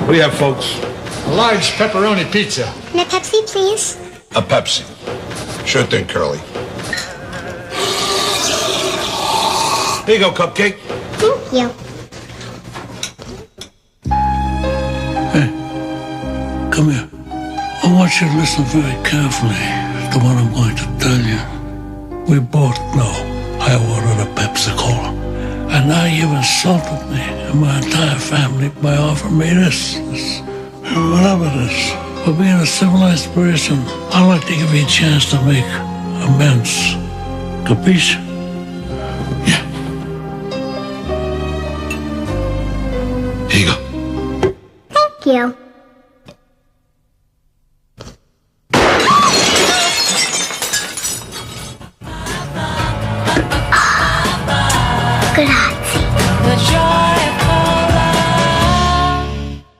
What do you have, folks? A large pepperoni pizza. And a Pepsi, please. A Pepsi. Sure thing, Curly. Here you go, Cupcake. Thank you. Hey, come here. I want you to listen very carefully to what I'm going to tell you. We both know I ordered a Pepsi-Cola. And now you've insulted me and my entire family by offering me this, whatever it is. For being a civilized person, I'd like to give you a chance to make amends. Capiche? Yeah. Here you go. Thank you.